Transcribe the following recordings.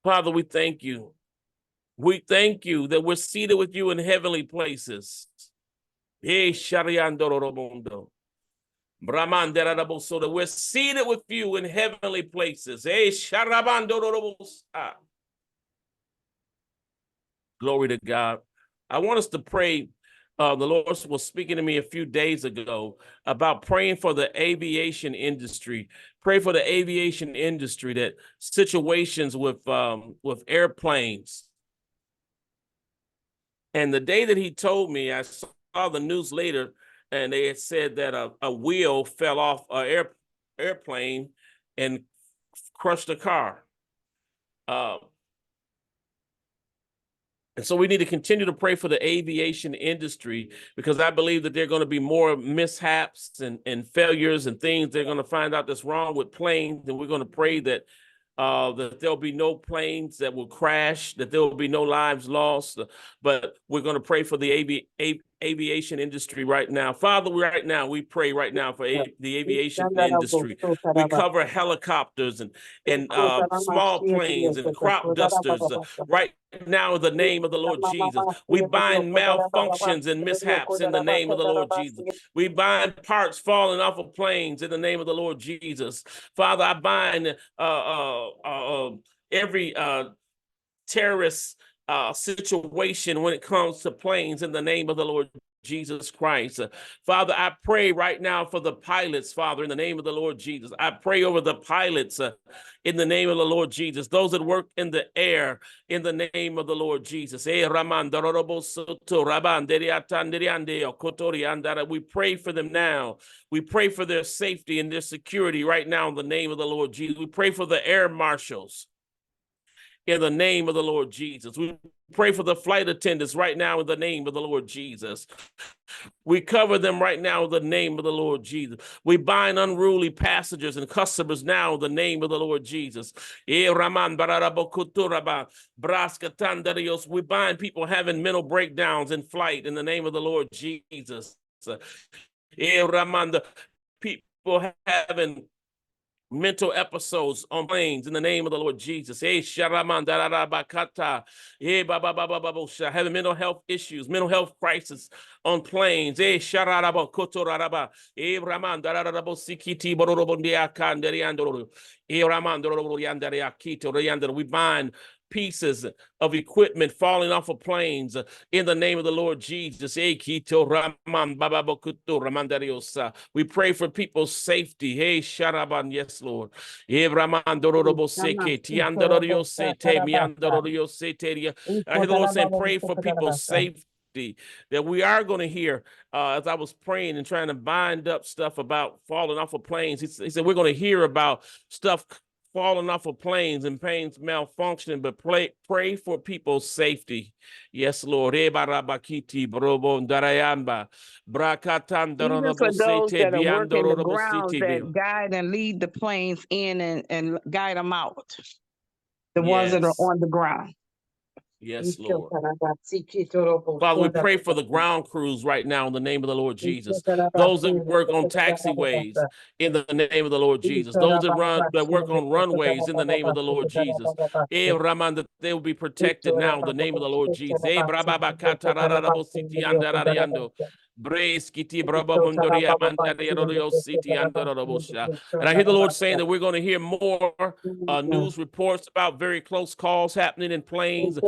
Father, we thank you. We thank you that we're seated with you in heavenly places. So that we're seated with you in heavenly places. Glory to God. I want us to pray. The Lord was speaking to me a few days ago about praying for the aviation industry. Pray for the aviation industry, that situations with airplanes. And the day that he told me, I saw the news later, and they had said that a wheel fell off an airplane and crushed a car. And so we need to continue to pray for the aviation industry, because I believe that there are going to be more mishaps and failures and things they're going to find out that's wrong with planes. And we're going to pray that there'll be no planes that will crash, that there will be no lives lost. But we're going to pray for the aviation industry right now. Father, we pray right now for the aviation industry. We cover helicopters and small planes and crop dusters right now in the name of the Lord Jesus. We bind malfunctions and mishaps in the name of the Lord Jesus. We bind parts falling off of planes in the name of the Lord Jesus. Father, I bind every terrorist situation when it comes to planes in the name of the Lord Jesus Christ. Father, I pray right now for the pilots, Father, in the name of the Lord Jesus. I pray over the pilots in the name of the Lord Jesus, those that work in the air in the name of the Lord Jesus. We pray for them now. We pray for their safety and their security right now in the name of the Lord Jesus. We pray for the air marshals in the name of the Lord Jesus. We pray for the flight attendants right now in the name of the Lord Jesus. We cover them right now in the name of the Lord Jesus. We bind unruly passengers and customers now in the name of the Lord Jesus. We bind people having mental breakdowns in flight in the name of the Lord Jesus. People having mental episodes on planes in the name of the Lord Jesus. Having mental health issues, mental health crisis on planes. We bind pieces of equipment falling off of planes in the name of the Lord Jesus. We pray for people's safety. Hey, Sharaban, yes, Lord. I hear the Lord saying, pray for people's safety. That we are going to hear, as I was praying and trying to bind up stuff about falling off of planes. He said, we're going to hear about stuff falling off of planes and planes malfunctioning, but pray for people's safety. Yes, Lord. Even for those that are working the ground, that guide and lead the planes in and guide them out. The ones that are on the ground. Yes, Lord. Father, we pray for the ground crews right now in the name of the Lord Jesus. Those that work on taxiways in the name of the Lord Jesus. Those that work on runways in the name of the Lord Jesus. That they will be protected now in the name of the Lord Jesus. And I hear the Lord saying that we're going to hear more news reports about very close calls happening in planes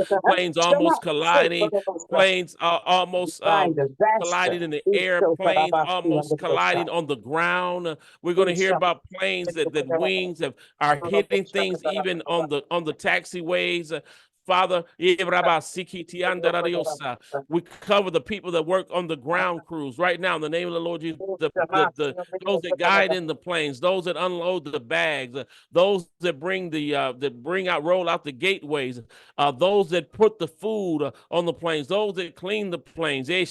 almost colliding, planes almost colliding in the air, planes almost colliding on the ground. We're going to hear about planes that wings are hitting things even on the taxiways. Father, we cover the people that work on the ground crews right now in the name of the Lord Jesus. Those that guide in the planes, those that unload the bags, those that roll out the gateways, those that put the food on the planes, those that clean the planes. We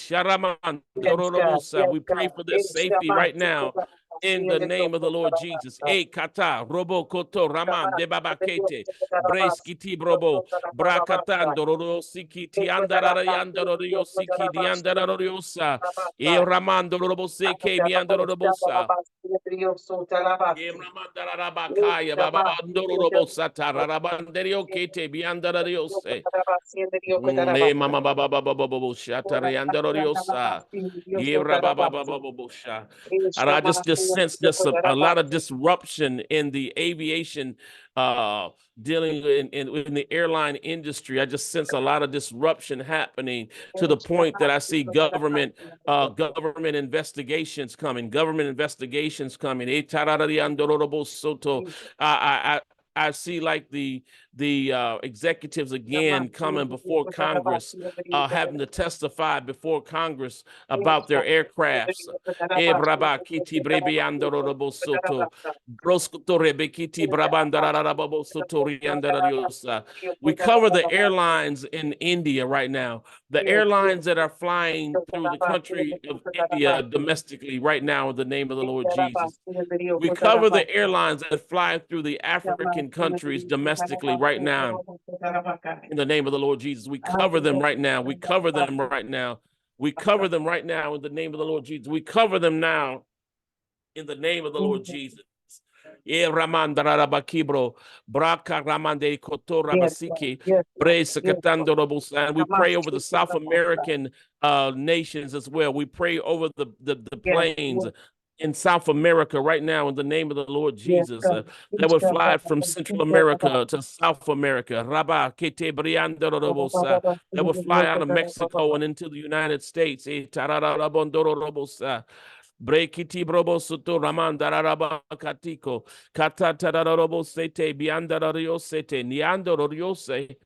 pray for their safety right now in the name of the Lord Jesus. E kata robo koto raman de babakete breskiti brobo brakatando ro sikiti andara yandoro rio sikidi andara riosa e ramando robo seke biandoro robosa e ramandara rabakaya babandoro robosa tarabanderio kete biandara riose ne mama baba baba baba shatari andoro riosa e rababa baba baba. And I just sense just a lot of disruption in the aviation, dealing in the airline industry. I just sense a lot of disruption happening to the point that I see government investigations coming. I see like the executives again coming before Congress, having to testify before Congress about their aircrafts. We cover the airlines in India right now. The airlines that are flying through the country of India domestically right now in the name of the Lord Jesus. We cover the airlines that fly through the African countries domestically right now in the name of the Lord Jesus. We cover them right now. We cover them right now. We cover them right now in the name of the Lord Jesus. We cover them now in the name of the Lord Jesus. And we pray over the South American nations as well. We pray over the planes in South America right now in the name of the Lord Jesus, that would fly from Central America to South America. That would fly out of Mexico and into the United States. Brekiti brobo soto ramandararaba katiko katatararabo sete biandarario sete niandororio se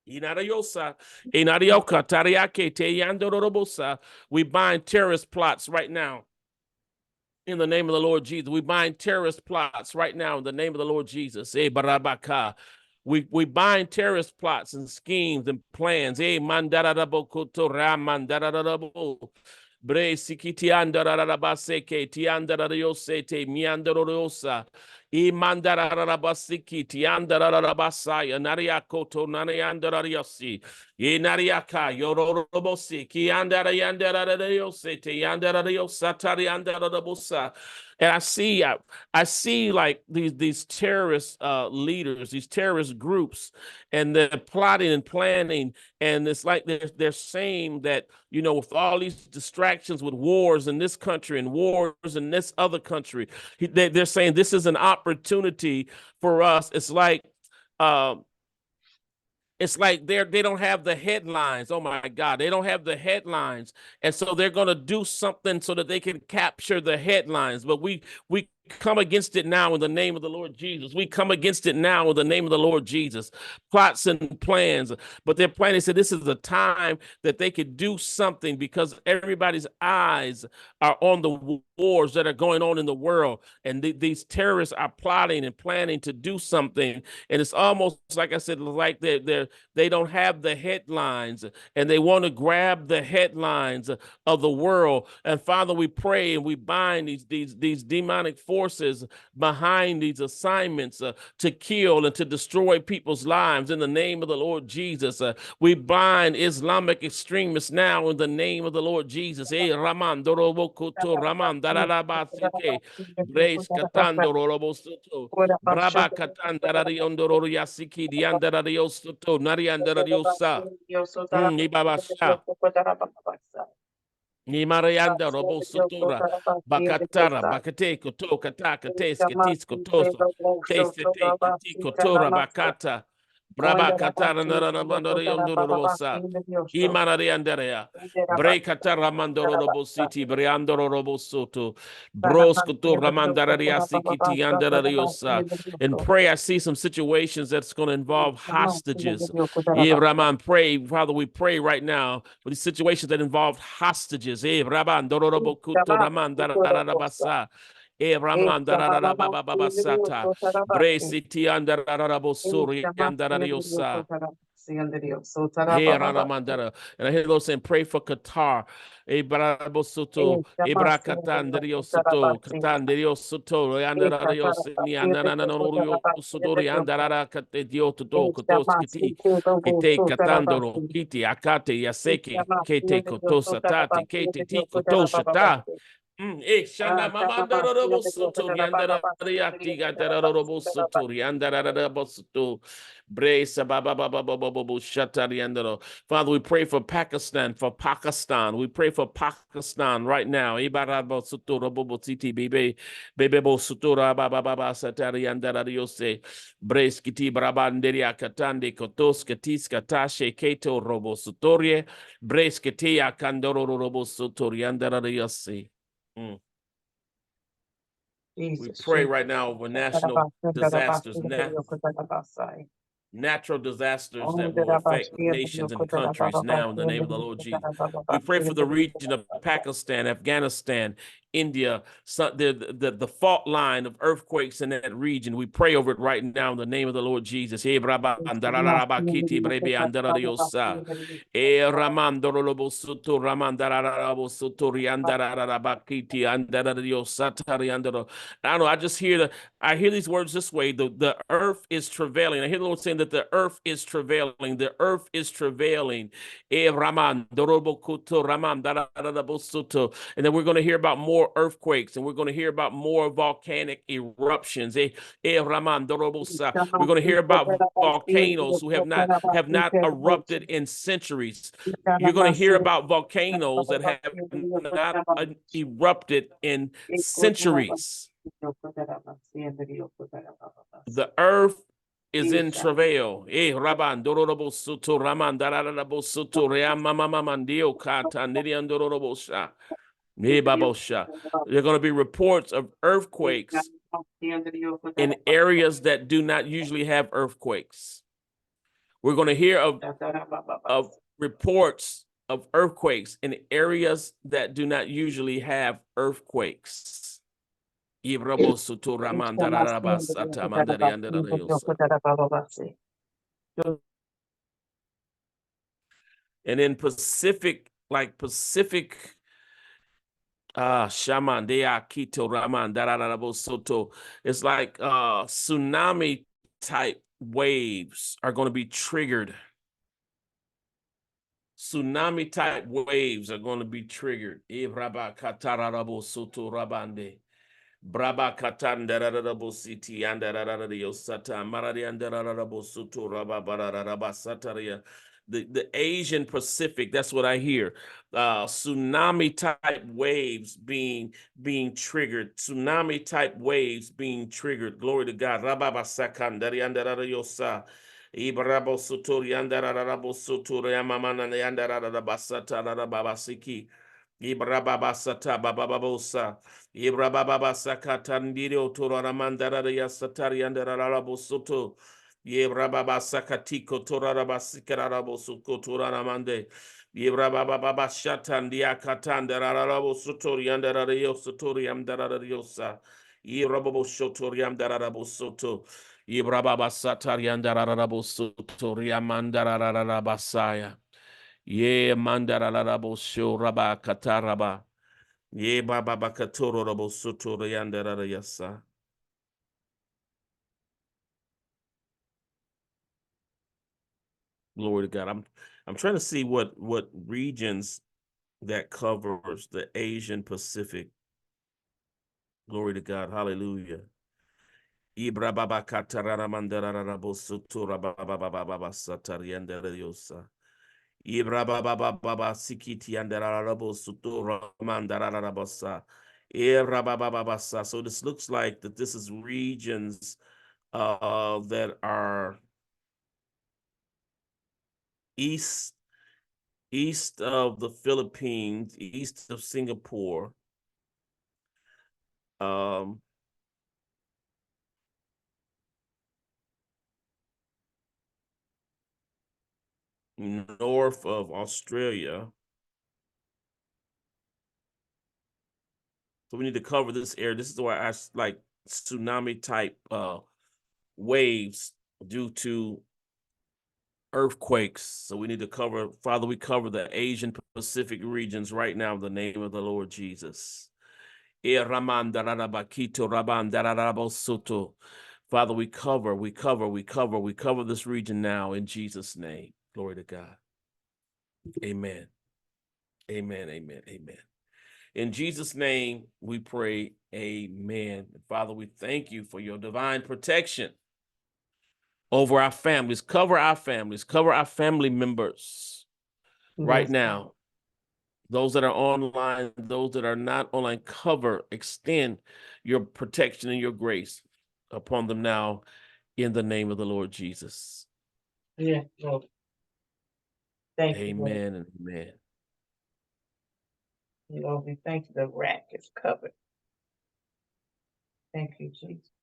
inariosa inarioka tariake te yandorobosa. We bind terrorist plots right now in the name of the Lord Jesus. We bind terrorist plots right now in the name of the Lord Jesus. Barabaka. We bind terrorist plots and schemes and plans. Mandarabo koto ramandarabo. Bre sikiti andararabaseke ti andarariosete miandorosa I mandararabasiki ti andararabasaya nariakoto nariandarariosi I nariaka yororobosi ki andarayandaraриosete yandarariosatari andarabosa. And I see like these terrorist leaders, these terrorist groups, and they're plotting and planning, and it's like they're saying that, you know, with all these distractions with wars in this country and wars in this other country, they're saying this is an opportunity for us. It's like they don't have the headlines. Oh my God, they don't have the headlines, and so they're going to do something so that they can capture the headlines. But we come against it now in the name of the Lord Jesus. We come against it now in the name of the Lord Jesus. Plots and plans, but they're planning. So this is a time that they could do something because everybody's eyes are on the wars that are going on in the world, and these terrorists are plotting and planning to do something. And it's almost like I said, like they don't have the headlines, and they want to grab the headlines of the world. And Father, we pray and we bind these demonic forces behind these assignments to kill and to destroy people's lives in the name of the Lord Jesus. We bind Islamic extremists now in the name of the Lord Jesus. Raman dorobokoto raman dararabasike brace katando robosoto braba katandari ondoro yasiki diandarario soto nariandariosa ibabasha ni Marianda Robo Sotura Bakatara Bakate Koto Kataka Teske Tisco Toso Taste Tiko Tora Bakata Braba Katara Naramandoriondorosa Imanariandarea Brekatara Mandorobo City Briandoro Robo Soto Broscoto Ramandaria Sikiti Andariosa. And pray, I see some situations that's going to involve hostages. Raman, pray, Father, we pray right now for these situations that involve hostages. Raman Dororobo Kuto Raman Darabasa. Raman Darabababasata. Bre City Andarabo Suri Andariosa. Hey, Ramandara. And I hear the Lord saying, pray for Qatar. Ibrabosoto, Ibrakatandrio Soto, Katandio Soto, Yandario Sini, Andanario Soto, Yandara Katedio Toto, Kotoskiti, Kite Katandoro, Kiti, Akate, Yaseke, Kete Kotosatati, Kete Tikotoshata. Shana mamanda robo soto riandara riati gatara robo soto riandara robo soto bresa baba baba baba baba shata riandaro. Father, we pray for Pakistan, We pray for Pakistan right now. Ibarabo soto robo city bebe bebe bo soto baba baba satari andara riose breskiti brabanderia katande kotos katis katashe keto robo sotorie bresketia kandoro robo soto riandara riose. We pray right now over national disasters, natural disasters that will affect nations and countries now in the name of the Lord Jesus. We pray for the region of Pakistan, Afghanistan, India, the fault line of earthquakes in that region. We pray over it right now in the name of the Lord Jesus. I know I hear these words this way. The earth is travailing. I hear the Lord saying that the earth is travailing. The earth is travailing. And then we're going to hear about more earthquakes, and we're going to hear about more volcanic eruptions. We're going to hear about volcanoes who have not erupted in centuries. You're going to hear about volcanoes that have not erupted in centuries. The earth is in travail. Raban dororobo suto raman dararabo suto reamamamandio kata niriandorobosha. Babosha. There are going to be reports of earthquakes in areas that do not usually have earthquakes. We're going to hear of reports of earthquakes in areas that do not usually have earthquakes. And in Pacific, Shaman Dea Kito Raman Dararabo Soto. It's like tsunami type waves are going to be triggered. Tsunami type waves are going to be triggered. Ibraba Katarabo Soto Rabande. Braba Katandarabo City and Daradio Sata Maradi and Darabo Soto Rababa Sataria. The Asian Pacific, that's what I hear. Tsunami type waves being triggered. Tsunami type waves being triggered. Glory to God. Rababa Sakandari and Darayosa. Ibrabo Sotori and Darabo Sotori Amamana and Darabasata Rababasiki. Ibrababasata Bababosa. Ibrababasa Katandirio Toramandara Yasatari and Darabo Soto. Yebrababa sakatiko torarabasikarabo suko toraramande. Yebrababa shatandia katanda rarabo sotori andarario sotori amdarariosa. Yebrababo shotori amdararabo soto. Yebrababa satari andararabo sotori amandararabasaya. Ye mandararabo shoraba kataraba. Ye baba katoro rabo sotori andarariasa. Glory to God. I'm trying to see what regions that covers the Asian Pacific. Glory to God. Hallelujah. Ibra baba katarara mandara bosutura baba baba satarianda diosa. Ibra baba baba sikiti andara bosutura mandara bosa. Ibra baba baba. So this looks like that this is regions that are east of the Philippines, east of Singapore, north of Australia. So we need to cover this area. This is why I like tsunami type waves due to earthquakes. So we need to cover, Father, we cover the Asian Pacific regions right now in the name of the Lord Jesus. Father, we cover this region now in Jesus' name. Glory to God. Amen. Amen, amen, amen. In Jesus' name, we pray, amen. Father, we thank you for your divine protection over our families. Cover our family members right now. Those that are online, those that are not online, extend your protection and your grace upon them now in the name of the Lord Jesus. Yeah, Lord. Thank you, Lord. Amen and amen. Lord, we thank you the rack is covered. Thank you, Jesus.